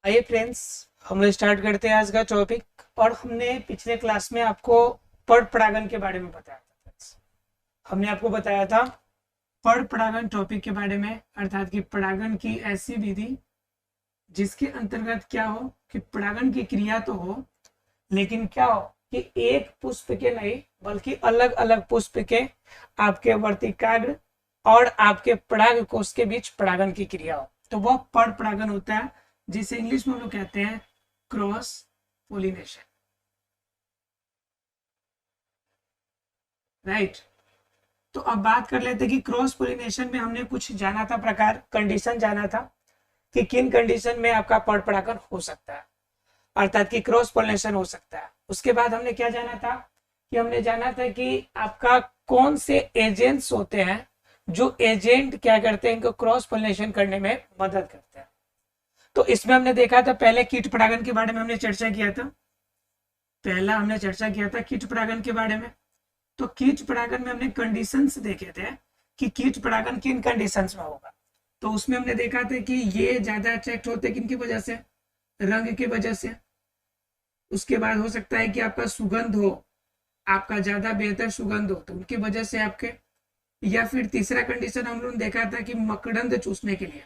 आइए फ्रेंड्स, हम लोग स्टार्ट करते हैं आज का टॉपिक। और हमने पिछले क्लास में आपको पर परागण के बारे में बताया था friends। हमने आपको बताया था पर परागण टॉपिक के बारे में, अर्थात कि परागण की ऐसी विधि जिसके अंतर्गत क्या हो कि परागण की क्रिया तो हो, लेकिन क्या हो कि एक पुष्प के नहीं बल्कि अलग अलग पुष्प के आपके वर्तिकाग्र और आपके पराग कोष के बीच परागण की क्रिया हो, तो वह पर परागण होता है, जिसे इंग्लिश में हम लोग कहते हैं क्रॉस पोलिनेशन। राइट। तो अब बात कर लेते हैं कि क्रॉस पोलिनेशन में हमने कुछ जाना था, प्रकार कंडीशन जाना था कि किन कंडीशन में आपका पर परागण हो सकता है, अर्थात कि क्रॉस पोलिनेशन हो सकता है। उसके बाद हमने क्या जाना था कि हमने जाना था कि आपका कौन से एजेंट्स होते हैं जो एजेंट क्या करते हैं, इनको क्रॉस पोलिनेशन करने में मदद करते हैं। तो इसमें हमने देखा था, पहले कीट परागण के बारे में हमने चर्चा किया था। पहला हमने चर्चा किया था कीट परागण के बारे में। तो कीट परागण में हमने कंडीशंस देखे थे कि कीट परागण किन कंडीशंस में होगा। तो उसमें हमने देखा था कि ये ज्यादा अट्रैक्ट होते हैं किनकी वजह से, रंग की वजह से। उसके बाद हो सकता है कि आपका सुगंध हो, आपका ज्यादा बेहतर सुगंध हो तो उनकी वजह से आपके, या फिर तीसरा कंडीशन हम लोगों ने देखा था कि मकरंद चूसने के लिए।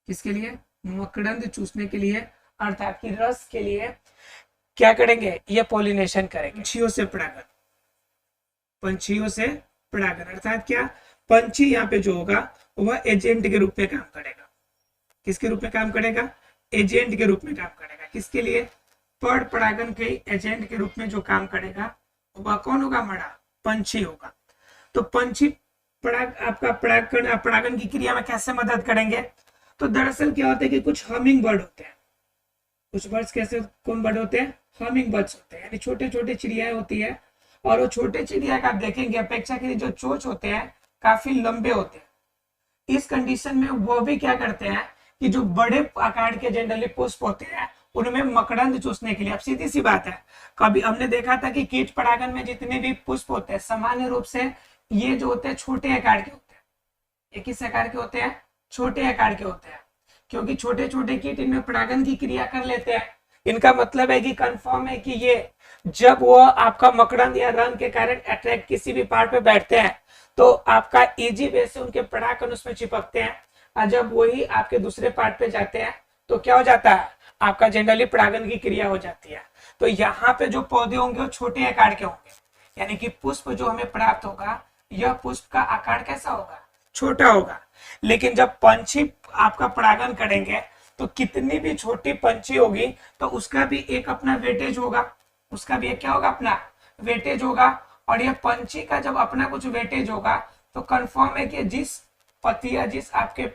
किसके लिए? मकरंद चूसने के लिए, अर्थात कि रस के लिए क्या करेंगे, ये पॉलिनेशन करेंगे पंछियों से परागण। पंछियों से परागण अर्थात क्या, पंछी यहाँ पे जो होगा वह एजेंट के रूप में काम करेगा। किसके रूप में काम करेगा? एजेंट के रूप में काम करेगा। किसके लिए? पर परागण के एजेंट के रूप में जो काम करेगा वह कौन होगा? हमारा पंछी होगा। तो पंछी आपका परागण की क्रिया में कैसे मदद करेंगे? तो दरअसल क्या होता है कि कुछ हमिंग बर्ड होते हैं। कुछ बर्ड्स कैसे, कौन बर्ड होते हैं? हमिंग बर्ड्स होते हैं, यानी छोटे छोटे चिड़िया होती है। और वो छोटे चिड़िया का आप देखेंगे अपेक्षाकृत जो चोंच होते हैं काफी लंबे होते हैं। इस कंडीशन में वो भी क्या करते हैं कि जो बड़े आकार के जनरली पुष्प होते हैं उनमें मकरंद चूसने के लिए, अब सीधी सी बात है, कभी हमने देखा था कि कीट परागण में जितने भी पुष्प होते हैं सामान्य रूप से ये जो होते हैं छोटे आकार के होते हैं। ये किस आकार के होते हैं? छोटे आकार के होते हैं, क्योंकि छोटे छोटे कीट इनमें परागण की क्रिया कर लेते हैं। इनका मतलब है कि कंफर्म है कि ये जब वो आपका मकरंद या रंग के कारण अट्रैक्ट किसी भी पार्ट पे बैठते हैं तो आपका इजी वे से उनके परागकण उसमें चिपकते हैं, और जब वही आपके दूसरे पार्ट पे जाते हैं तो क्या हो जाता है, आपका जनरली परागण की क्रिया हो जाती है। तो यहाँ पे जो पौधे होंगे वो छोटे आकार के होंगे, यानी कि पुष्प जो हमें प्राप्त होगा यह पुष्प का आकार कैसा होगा? छोटा होगा। लेकिन जब पंछी आपका परागण करेंगे तो कितनी भी छोटी पंछी होगी तो उसका भी एक अपना वेटेज होगा, उसका भी एक क्या होगा? अपना वेटेज होगा। और ये पंछी का जब अपना कुछ वेटेज होगा तो कंफर्म है कि जिस पति या जिस आपके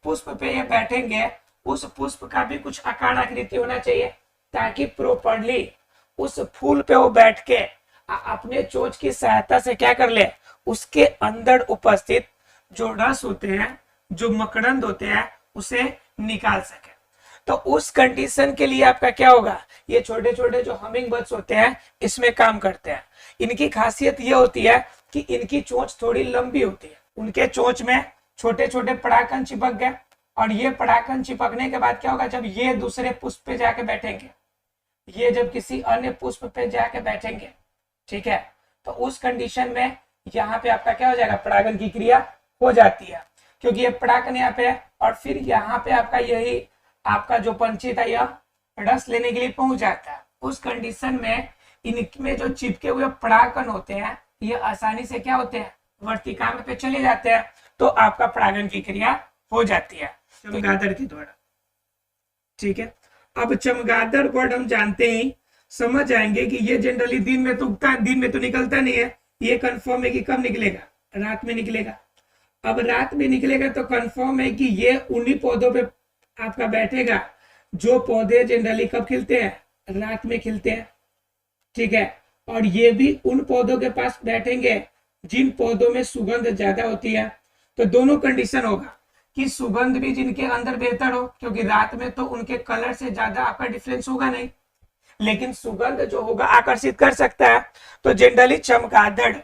पुष्प पे ये बैठेंगे उस पुष्प का भी कुछ आकार आकृति होना चाहिए, ताकि प्रॉपर्ली उस फूल पे वो बैठ के अपने चोंच की सहायता से क्या कर ले, उसके अंदर उपस्थित जो रस होते हैं, जो मकरंद होते हैं, उसे निकाल सके। तो उस कंडीशन के लिए आपका क्या होगा, ये छोटे छोटे जो हमिंग बर्ड्स होते हैं इसमें काम करते हैं। इनकी खासियत ये होती है कि इनकी चोंच थोड़ी लंबी होती है। उनके चोंच में छोटे छोटे परागकण चिपक गए, और ये परागकण चिपकने के बाद क्या होगा, जब ये दूसरे पुष्प पे जाके बैठेंगे, ये जब किसी अन्य पुष्प पे जाके बैठेंगे, ठीक है, तो उस कंडीशन में यहाँ पे आपका क्या हो जाएगा, परागण की क्रिया हो जाती है, क्योंकि ये परागकण यहाँ पे है। और फिर यहाँ पे आपका यही आपका जो पंछी था यह रस लेने के लिए पहुंच जाता है। उस कंडीशन में इनमें जो चिपके हुए परागकण होते हैं ये आसानी से क्या होते हैं, वर्तिकाग्र पे चले जाते हैं, तो आपका परागण की क्रिया हो जाती है चमगादड़ के द्वारा। ठीक है, अब चमगादड़ बर्ड हम जानते ही समझ जाएंगे कि ये जनरली दिन में तो उगता, दिन में तो निकलता नहीं है। ये कंफर्म है कि कब निकलेगा, रात में निकलेगा। अब रात में निकलेगा तो कंफर्म है कि ये उन्हीं पौधों पे आपका बैठेगा जो पौधे जनरली कब खिलते हैं, रात में खिलते हैं। ठीक है, और ये भी उन पौधों के पास बैठेंगे जिन पौधों में सुगंध ज्यादा होती है। तो दोनों कंडीशन होगा कि सुगंध भी जिनके अंदर बेहतर हो, क्योंकि रात में तो उनके कलर से ज्यादा आपका डिफरेंस होगा नहीं, लेकिन सुगंध जो होगा आकर्षित कर सकता है। तो जनरली चमगादड़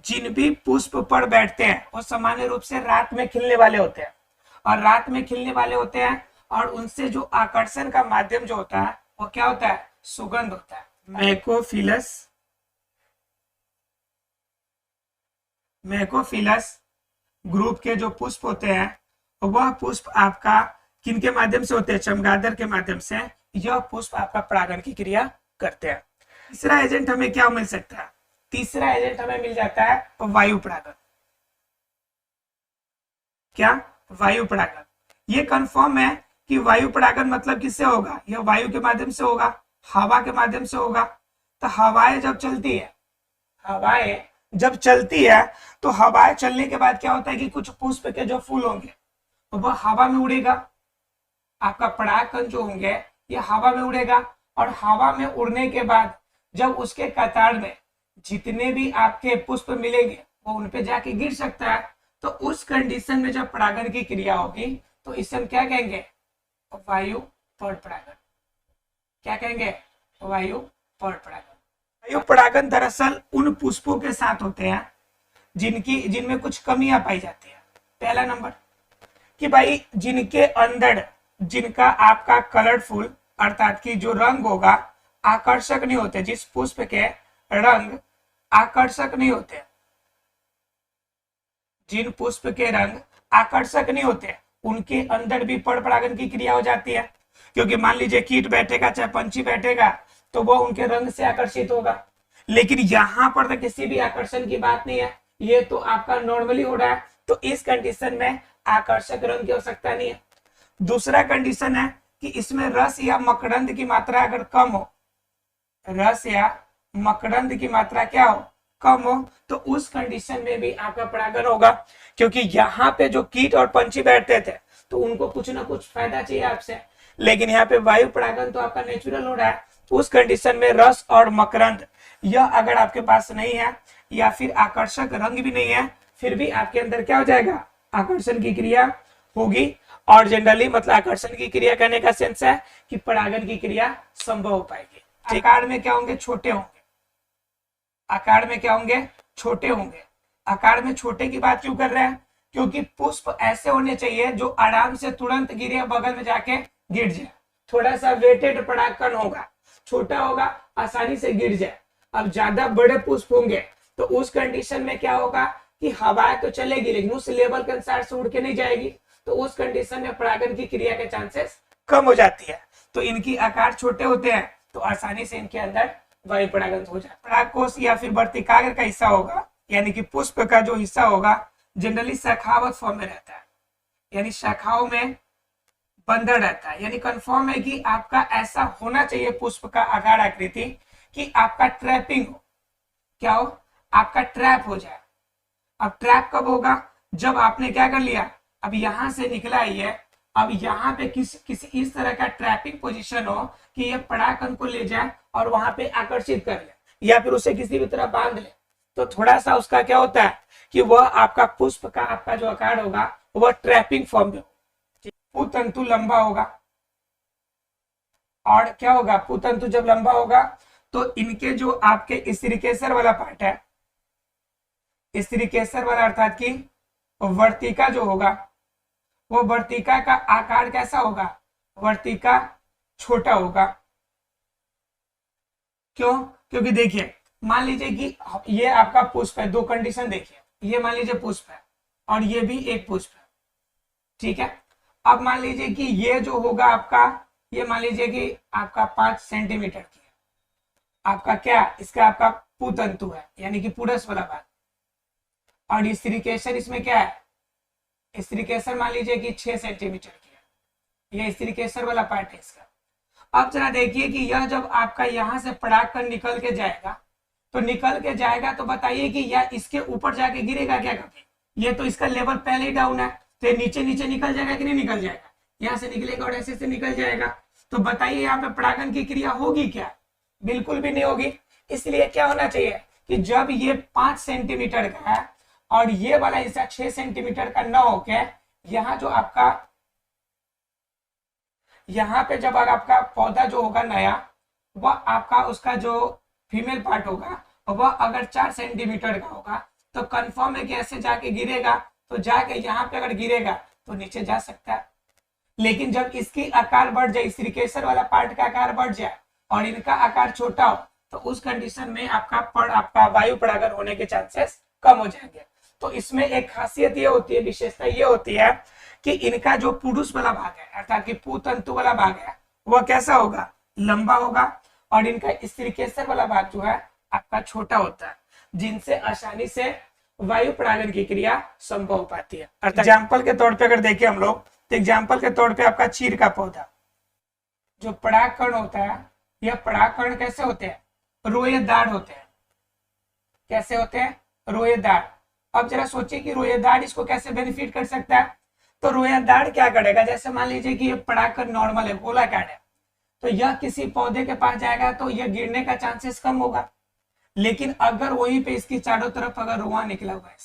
जिन भी पुष्प पर बैठते हैं वो सामान्य रूप से रात में खिलने वाले होते हैं, और रात में खिलने वाले होते हैं और उनसे जो आकर्षण का माध्यम जो होता है वो क्या होता है, सुगंध होता है। मैकोफिलस ग्रुप के जो पुष्प होते हैं वह पुष्प आपका किनके माध्यम से होते हैं, चमगादड़ के माध्यम से यह पुष्प आपका परागण की क्रिया करते हैं। तीसरा एजेंट हमें क्या मिल सकता है, तीसरा एजेंट हमें मिल जाता है वायु परागण। क्या, वायु परागण। ये कंफर्म है कि वायु परागण मतलब किससे होगा, यह वायु के माध्यम से होगा, हवा के माध्यम से होगा। तो हवाएं जब चलती है, हवाएं जब चलती है तो हवाएं चलने के बाद क्या होता है कि कुछ पुष्प के जो फूल होंगे तो वह हवा में उड़ेगा, आपका परागकण जो होंगे ये हवा में उड़ेगा, और हवा में उड़ने के बाद जब उसके कतार में जितने भी आपके पुष्प मिलेंगे वो उन पे जाके गिर सकता है। तो उस कंडीशन में जब परागण की क्रिया होगी तो इसे हम क्या कहेंगे, वायु परागण। क्या कहेंगे, वायु परागण। वायु परागण दरअसल उन पुष्पों के साथ होते हैं जिनमें कुछ कमियां पाई जाती है। पहला नंबर कि भाई जिनके अंदर जिनका आपका कलरफुल अर्थात कि जो रंग होगा आकर्षक नहीं होते, जिस पुष्प के रंग आकर्षक नहीं होते, जिन पुष्प के रंग आकर्षक नहीं होते उनके अंदर भी परागण की क्रिया हो जाती है। क्योंकि मान लीजिए कीट बैठेगा चाहे पंछी बैठेगा तो वो उनके रंग से आकर्षित होगा, लेकिन यहाँ पर तो किसी भी आकर्षण की बात नहीं है, ये तो आपका नॉर्मली हो रहा है। तो इस कंडीशन में आकर्षक रंग की आवश्यकता नहीं है। दूसरा कंडीशन है कि इसमें रस या मकरंद की मात्रा अगर कम हो, रस या मकरंद की मात्रा क्या हो, कम हो, तो उस कंडीशन में भी आपका परागण होगा। क्योंकि यहाँ पे जो कीट और पंछी बैठते थे तो उनको कुछ ना कुछ फायदा चाहिए आपसे, लेकिन यहाँ पे वायु परागण तो आपका नेचुरल हो रहा है। तो उस कंडीशन में रस और मकरंद यह अगर आपके पास नहीं है या फिर आकर्षक रंग भी नहीं है, फिर भी आपके अंदर क्या हो जाएगा, आकर्षण की क्रिया होगी। और जनरली मतलब आकर्षण की क्रिया करने का सेंस है कि परागण की क्रिया संभव हो पाएगी। आकार में क्या होंगे, छोटे होंगे। आकार में क्या होंगे, छोटे होंगे। आकार में छोटे की बात क्यों कर रहे हैं, क्योंकि पुष्प ऐसे होने चाहिए जो आराम से तुरंत गिरे, बगल में जाके गिर जाए। थोड़ा सा वेटेड परागकण होगा, छोटा होगा, आसानी से गिर जाए। अब ज्यादा बड़े पुष्प होंगे तो उस कंडीशन में क्या होगा कि हवा तो चलेगी लेकिन उस लेवल के अनुसार से उड़ के नहीं जाएगी। तो उस कंडीशन में परागण की क्रिया के चांसेस कम हो जाती है। तो इनकी आकार छोटे होते हैं तो आसानी से इनके अंदर वायु परागण हो जाता है। परागकोश या फिर वर्तिकाग्र का हिस्सा होगा, यानी कि पुष्प का जो हिस्सा होगा जनरली शाखावत फॉर्म में रहता है, यानी शाखाओं में बंधर रहता है। यानी कंफर्म है कि आपका ऐसा होना चाहिए पुष्प का आकार आकृति कि आपका ट्रैपिंग हो, क्या हो, आपका ट्रैप हो जाए। अब ट्रैप कब होगा, जब आपने क्या कर लिया, अब यहां से निकला ये, अब यहाँ पे किसी इस तरह का ट्रैपिंग पोजीशन हो कि ये परागकण को ले जाए और वहां पे आकर्षित कर ले या फिर उसे किसी भी तरह बांध ले। तो थोड़ा सा उसका क्या होता है कि वह आपका पुष्प का आपका जो आकार होगा वह ट्रैपिंग फॉर्म में हो। पुतंतु लंबा होगा, और क्या होगा, पुतंतु जब लंबा होगा तो इनके जो आपके स्त्रीकेसर वाला पार्ट है, स्त्रीकेसर वाला अर्थात की वर्तिका जो होगा वो वर्तिका का आकार कैसा होगा, वर्तिका छोटा होगा। क्यों, क्योंकि देखिए मान लीजिए कि ये आपका पुष्प है, दो कंडीशन देखिए, ये मान लीजिए पुष्प है और ये भी एक पुष्प है, ठीक है। अब मान लीजिए कि ये जो होगा आपका, ये मान लीजिए कि आपका 5 सेंटीमीटर की है, आपका क्या, इसका आपका पुतंतु है यानी कि पुरस वाला भाग, और स्त्रीकेसर इसमें क्या है, स्त्रीकेसर मान लीजिए कि 6 सेंटीमीटर की है, यह स्त्रीकेसर वाला पार्ट है इसका। अब जरा देखिए कि यह जब आपका यहां से परागकण निकल के जाएगा तो बताइए कि यह इसके ऊपर जाके गिरेगा क्या कभी, ये तो इसका लेवल पहले ही डाउन है, तो ये नीचे नीचे निकल जाएगा कि नहीं निकल जाएगा, यहाँ से निकलेगा और ऐसे से निकल जाएगा। तो बताइए यहाँ पे परागण की क्रिया होगी क्या, बिल्कुल भी नहीं होगी। इसलिए क्या होना चाहिए कि जब ये 5 सेंटीमीटर का है और ये वाला हिस्सा 6 सेंटीमीटर का न होके यहाँ जो आपका, यहाँ पे जब आपका पौधा जो होगा नया, वह आपका उसका जो फीमेल पार्ट होगा वह अगर 4 सेंटीमीटर का होगा तो कंफर्म है कि ऐसे जाके गिरेगा, तो जाके यहाँ पे अगर गिरेगा तो नीचे जा सकता है। लेकिन जब इसकी आकार बढ़ जाए, इस केसर वाला पार्ट का आकार बढ़ जाए और इनका आकार छोटा हो, तो उस कंडीशन में आपका वायु परागण होने के चांसेस कम हो जाएंगे। तो इसमें एक खासियत ये होती है, विशेषता ये होती है कि इनका जो पुरुष वाला भाग है, अर्थात कि पुतंतु वाला भाग है, वह कैसा होगा, लंबा होगा, और इनका स्त्रीकेसर वाला भाग जो है आपका छोटा होता है, जिनसे आसानी से वायु परागण की क्रिया संभव हो पाती है। अर्थात एग्जाम्पल के तौर पे अगर देखें हम लोग, तो एग्जाम्पल के तौर पे आपका चीड़ का पौधा, जो परागकण होता है, यह परागकण कैसे होते हैं, रोएदार होते हैं। कैसे होते हैं, रोएदार। अब जरा सोचिए कि रोएदार इसको कैसे बेनिफिट कर सकता है। तो रोएदार क्या करेगा, जैसे मान लीजिए कि ये परागकण नॉर्मल है, गोलाकार है, तो यह किसी पौधे के पास जाएगा तो यह गिरने का चांसेस कम होगा। लेकिन अगर वहीं पे इसकी चारों तरफ अगर रुआ निकला हुआ है,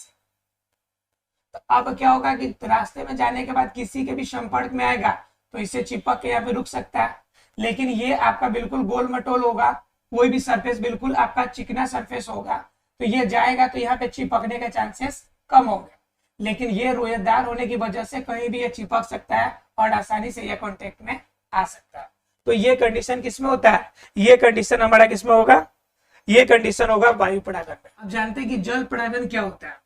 तो अब क्या होगा कि रास्ते में जाने के बाद किसी के भी संपर्क में आएगा तो इसे चिपक के यहाँ पे रुक सकता है। लेकिन ये आपका बिल्कुल गोल मटोल होगा, कोई भी सरफेस बिल्कुल आपका चिकना सरफेस होगा, तो ये जाएगा तो यहाँ पे चिपकने के चांसेस कम होंगे। लेकिन ये रोएदार होने की वजह से कहीं भी ये चिपक सकता है और आसानी से ये कॉन्टेक्ट में आ सकता है। तो ये कंडीशन किसमें होता है, ये कंडीशन हमारा किसमें होगा, ये कंडीशन होगा वायु परागण में। अब जानते हैं कि जल परागण क्या होता है।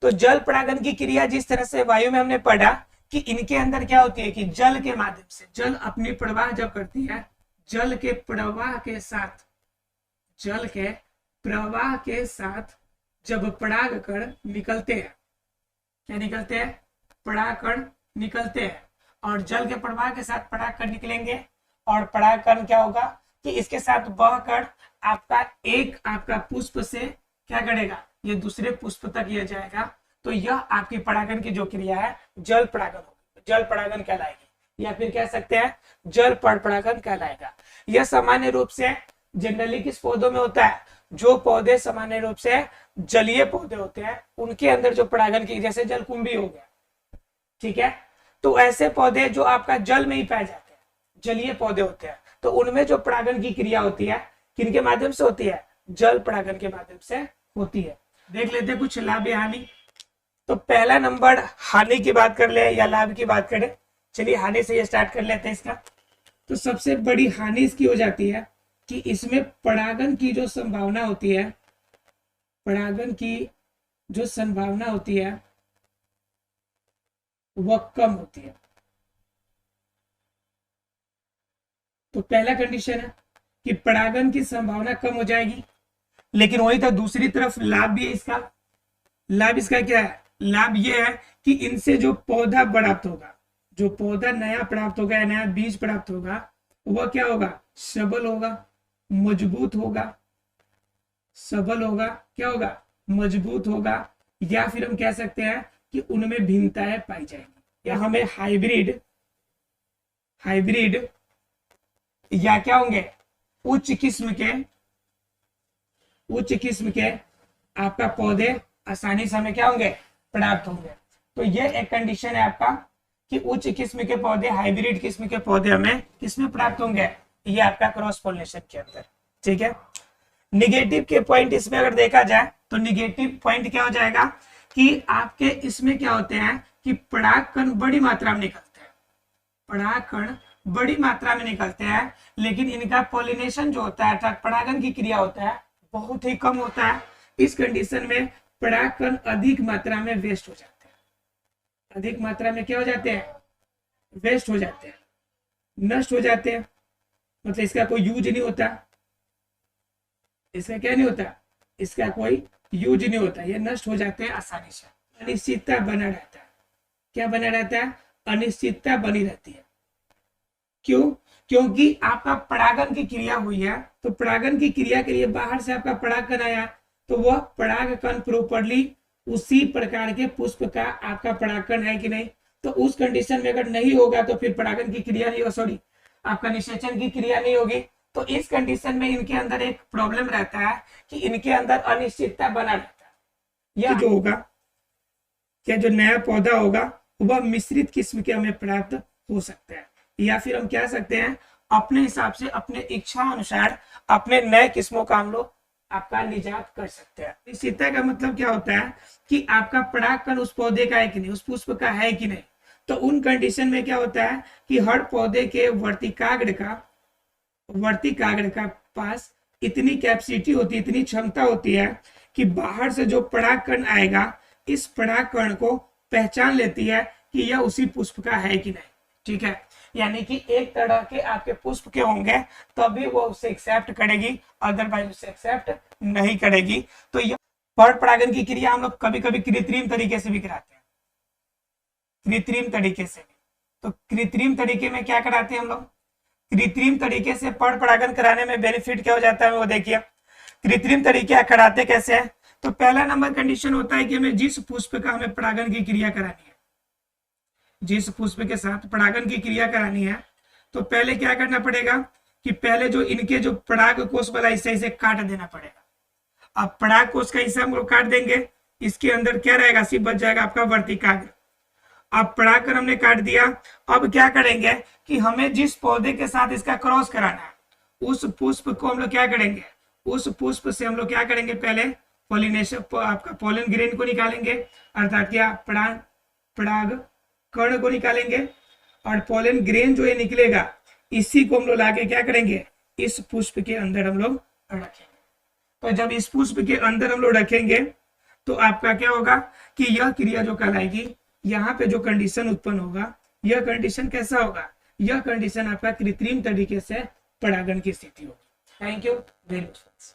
तो जल परागण की क्रिया जिस तरह से वायु में हमने पढ़ा कि इनके अंदर क्या होती है कि जल के माध्यम से, जल अपनी प्रवाह जब करती है, जल के प्रवाह के साथ, जल के प्रवाह के साथ जब परागकण निकलते हैं, क्या निकलते हैं, परागकण निकलते हैं, और जल के प्रवाह के साथ परागकण निकलेंगे, और परागकण क्या होगा कि इसके साथ वह कण आपका पुष्प से क्या करेगा, ये दूसरे पुष्प तक ये जाएगा। तो यह आपकी परागण की जो क्रिया है जल परागण होगी, जल परागण कहलाएगी, या फिर कह सकते हैं जल परागण कहलाएगा। यह सामान्य रूप से जनरली किस पौधों में होता है, जो पौधे सामान्य रूप से जलीय पौधे होते हैं उनके अंदर जो परागण की, जैसे जलकुंभी हो गया, ठीक है, तो ऐसे पौधे जो आपका जल में ही पाए जाते हैं, जलीय पौधे होते हैं, तो उनमें जो परागण की क्रिया होती है किनके माध्यम से होती है, जल परागण के माध्यम से होती है। देख लेते हैं कुछ लाभ या हानि। तो पहला नंबर हानि की बात कर ले या लाभ की बात करें, चलिए हानि से ये स्टार्ट कर लेते हैं इसका। तो सबसे बड़ी हानि इसकी हो जाती है कि इसमें परागण की जो संभावना होती है, परागण की जो संभावना होती है वह कम होती है। तो पहला कंडीशन है कि परागण की संभावना कम हो जाएगी। लेकिन वही तो दूसरी तरफ लाभ भी है इसका। लाभ इसका क्या है, लाभ ये है कि इनसे जो पौधा प्राप्त होगा, जो पौधा नया प्राप्त होगा या नया बीज प्राप्त होगा, वह क्या होगा, सबल होगा, मजबूत होगा, सबल होगा, क्या होगा, मजबूत होगा, या फिर हम कह सकते हैं कि उनमें भिन्नताएं पाई जाएंगी, या हमें हाइब्रिड या क्या होंगे, उच्च किस्म के आपका पौधे आसानी से हमें क्या होंगे, प्राप्त होंगे। तो ये एक कंडीशन है आपका कि उच्च किस्म के पौधे, हाइब्रिड किस्म के पौधे हमें किसमें प्राप्त होंगे, ये आपका क्रॉस पॉलिनेशन के अंदर, ठीक है। निगेटिव के पॉइंट इसमें अगर देखा जाए तो निगेटिव पॉइंट क्या हो जाएगा कि आपके इसमें क्या होते हैं कि परागकण बड़ी मात्रा में निकलते हैं, परागकण बड़ी मात्रा में निकलते हैं, लेकिन इनका पॉलिनेशन जो होता है अर्थात परागण की क्रिया होता है बहुत ही कम होता है। इस कंडीशन में परागकण अधिक मात्रा में वेस्ट हो जाते हैं, अधिक मात्रा में क्या हो जाते हैं, वेस्ट हो जाते हैं, नष्ट हो जाते हैं। मतलब इसका कोई यूज नहीं होता, इसका क्या नहीं होता, इसका कोई यूज नहीं होता, ये नष्ट हो जाते हैं आसानी से। अनिश्चितता बना रहता है, क्या बना रहता है, अनिश्चितता बनी रहती है। क्यों, क्योंकि आपका परागण की क्रिया हुई है, तो परागण की क्रिया के लिए बाहर से आपका परागकण आया, तो वह परागकण प्रॉपर्ली उसी प्रकार के पुष्प का आपका परागकण है कि नहीं। तो उस कंडीशन में अगर नहीं होगा तो फिर परागण की क्रिया नहीं, सॉरी आपका निषेचन की क्रिया नहीं होगी। तो इस कंडीशन में इनके अंदर एक प्रॉब्लम रहता है कि इनके अंदर अनिश्चितता बना रहता है। यह जो होगा, क्या जो नया पौधा होगा वह मिश्रित किस्म के हमें प्राप्त हो सकता है, या फिर हम कह सकते हैं अपने हिसाब से, अपने इच्छा अनुसार अपने नए किस्मों का हम लोग आपका निजात कर सकते हैं। निश्चितता का मतलब क्या होता है कि आपका परागकण उस पौधे का है कि नहीं, उस पुष्प का है कि नहीं। तो उन कंडीशन में क्या होता है कि हर पौधे के वर्तिकाग्र का पास इतनी कैपेसिटी होती है, इतनी क्षमता होती है कि बाहर से जो परागकण आएगा इस परागकण को पहचान लेती है कि यह उसी पुष्प का है कि नहीं। ठीक है, यानी कि एक तरह के आपके पुष्प के होंगे तभी वो उसे एक्सेप्ट करेगी, अदरवाइज उसे एक्सेप्ट नहीं करेगी। तो यह पर परागण की क्रिया हम लोग कभी कभी कृत्रिम तरीके से भी कराते हैं, कृत्रिम तरीके से भी। तो कृत्रिम तरीके में क्या कराते हैं हम लोग, कृत्रिम तरीके से पर परागण कराने में बेनिफिट क्या हो जाता है वो देखिए। कृत्रिम तरीके कराते कैसे है, तो पहला नंबर कंडीशन होता है कि हमें जिस पुष्प का हमें परागण की क्रिया करानी है, जिस पुष्प के साथ परागण की क्रिया करानी है, तो पहले क्या करना पड़ेगा कि पहले जो इनके जो पराग कोष वाला हिस्सा इसे काट देना पड़ेगा। अब पराग कोष का हिस्सा हम लोग काट देंगे, इसके अंदर क्या रहेगा, सिर्फ बच जाएगा आपका वर्तिकाग्र। अब परागकण हमने काट दिया, अब क्या करेंगे कि हमें जिस पौधे के साथ इसका क्रॉस कराना है उस पुष्प को हम लोग क्या करेंगे, उस पुष्प से हम लोग क्या करेंगे, पहले पॉलिनेशन आपका पोलन ग्रेन को निकालेंगे, अर्थात क्या पराग कण को निकालेंगे, और पोलन ग्रेन जो ये निकलेगा इसी को हम लोग लाके क्या करेंगे, इस पुष्प के अंदर हम लोग रखेंगे। तो जब इस पुष्प के अंदर हम लोग रखेंगे तो आपका क्या होगा कि यह क्रिया जो कहलाएगी, यहाँ पे जो कंडीशन उत्पन्न होगा यह कंडीशन कैसा होगा, यह कंडीशन आपका कृत्रिम तरीके से परागण की स्थिति होगी। Thank you very much.